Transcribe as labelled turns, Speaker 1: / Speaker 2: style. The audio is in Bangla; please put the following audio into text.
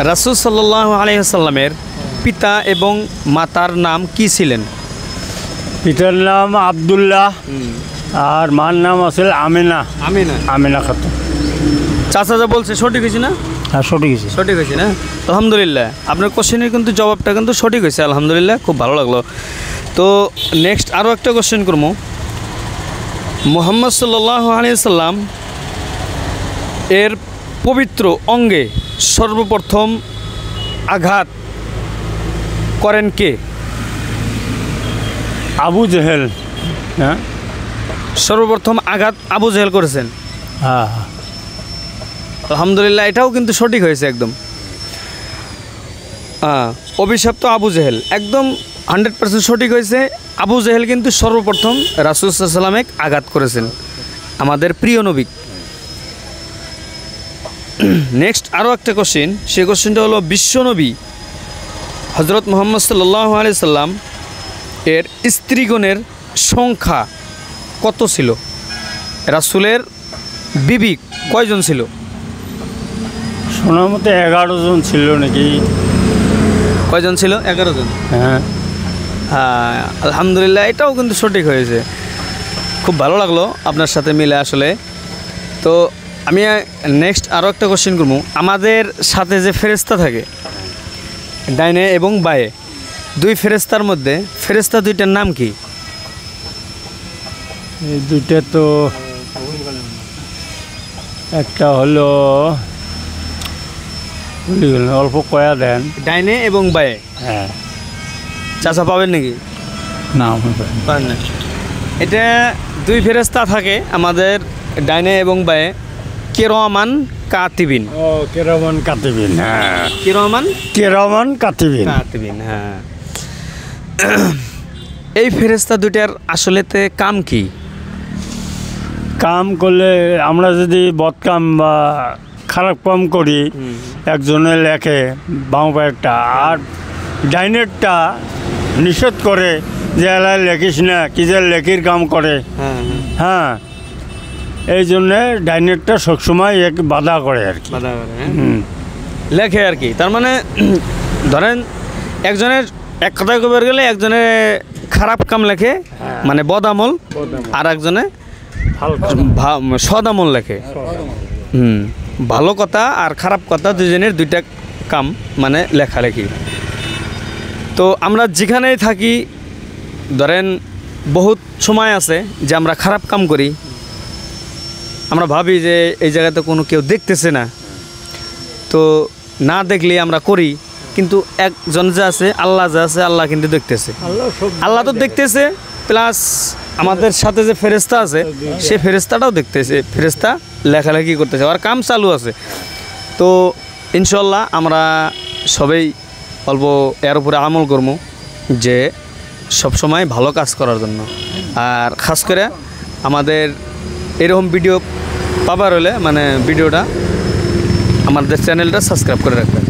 Speaker 1: রাসূল সাল্লাল্লাহু আলাইহি ওয়াসাল্লামের পিতা এবং মাতার নাম কি ছিলেন?
Speaker 2: পিতার নাম আব্দুল্লাহ আর মার নাম আসলে আমিনা। আমিনা খাতুন।
Speaker 1: চাচা যা বলছে সঠিক হয়েছে না?
Speaker 2: হ্যাঁ, সঠিক হয়েছে।
Speaker 1: সঠিক হয়েছে না? আলহামদুলিল্লাহ, আপনার কোশ্চেনের কিন্তু জবাবটা কিন্তু সঠিক হয়েছে। আলহামদুলিল্লাহ, খুব ভালো লাগলো। তো নেক্সট আরও একটা কোশ্চেন করবো। মুহাম্মদ সাল্লাল্লাহু আলাইহি ওয়াসাল্লাম এর পবিত্র অঙ্গে সর্বপ্রথম আঘাত করেন কে?
Speaker 2: আবু জেহেল। হ্যাঁ,
Speaker 1: সর্বপ্রথম আঘাত আবু জেহেল করেছেন।
Speaker 2: হ্যাঁ,
Speaker 1: আলহামদুলিল্লাহ, এটাও কিন্তু সঠিক হয়েছে একদম। অভিশপ্ত আবু জেহেল একদম 100% সঠিক হয়েছে। আবু জেহেল কিন্তু সর্বপ্রথম রাসূল সাল্লাল্লাহু আলাইহি ওয়াসাল্লামকে আঘাত করেছেন, আমাদের প্রিয় নবী। নেক্সট আরও একটা কোশ্চেন, সেই কোশ্চেনটা হলো বিশ্বনবী হজরত মুহাম্মদ সাল্লাল্লাহু আলাইহি ওয়াসাল্লাম এর স্ত্রীগণের সংখ্যা কত ছিল? রাসূলের বিবি কয়জন ছিল?
Speaker 2: শোনার মতো 11 জন ছিল নাকি?
Speaker 1: কয়জন ছিল? 11 জন।
Speaker 2: হ্যাঁ,
Speaker 1: আলহামদুলিল্লাহ, এটাও কিন্তু সঠিক হয়েছে। খুব ভালো লাগলো আপনার সাথে মিলে আসলে। তো আমি নেক্সট আরও একটা কোশ্চেন করবো। আমাদের সাথে যে ফেরেশতা থাকে ডাইনে এবং বায়ে, দুই ফেরেশতার মধ্যে ফেরেশতা দুইটার নাম কি?
Speaker 2: এই দুইটা তো একটা হলো অল্প কয়া দেন।
Speaker 1: ডাইনে এবং বায়ে।
Speaker 2: হ্যাঁ,
Speaker 1: চাচা পাবেন নাকি?
Speaker 2: না,
Speaker 1: পারেন না। এটা দুই ফেরেশতা থাকে আমাদের ডাইনে এবং বায়ে, কিরামান কাতিবিন।
Speaker 2: ও, কিরামান কাতিবিন। হ্যাঁ,
Speaker 1: কিরামান
Speaker 2: কাতিবিন।
Speaker 1: হ্যাঁ। এই ফেরেশতা দুইটার আসলেতে কাম কি?
Speaker 2: কাম করলে আমরা যদি বদকাম বা খারাপ কাম করি, একজনে লেখে বাম পায়েরটা, আর ডাইনেরটা নিষেধ করে যে এলাকায় লেখিস না, কি যে লেখির কাম করে। হ্যাঁ, এই জন্যে ডাইনেরটা সবসময় এক বাধা করে আর কি,
Speaker 1: লেখে আর কি। তার মানে ধরেন একজনের এক কথায় কবার গেলে একজনে খারাপ কাম লেখে, মানে বদামল, আর একজনে সদামল লেখে। ভালো কথা আর খারাপ কথা দুজনের দুইটা কাম, মানে লেখালেখি। তো আমরা যেখানেই থাকি, ধরেন বহুত সময় আছে যে আমরা খারাপ কাম করি, আমরা ভাবি যে এই জায়গাতে কোনো কেউ দেখতেছে না, তো না দেখলে আমরা করি। কিন্তু একজন যে আছে, আল্লাহ যে আছে, আল্লাহ কিন্তু দেখতেছে। আল্লাহ তো দেখতেছে, প্লাস আমাদের সাথে যে ফেরেশতা আছে সে ফেরেশতাটাও দেখতেছে, ফেরেশতা লেখালেখি করতেছে, আর কাম চালু আছে। তো ইনশাল্লাহ আমরা সবাই অল্প এর উপরে আমল করবো যে সবসময় ভালো কাজ করার জন্য। আর খাস করে আমাদের এরকম ভিডিও পাবার হলে, মানে ভিডিওটা আমাদের চ্যানেলটা সাবস্ক্রাইব করে রাখবেন।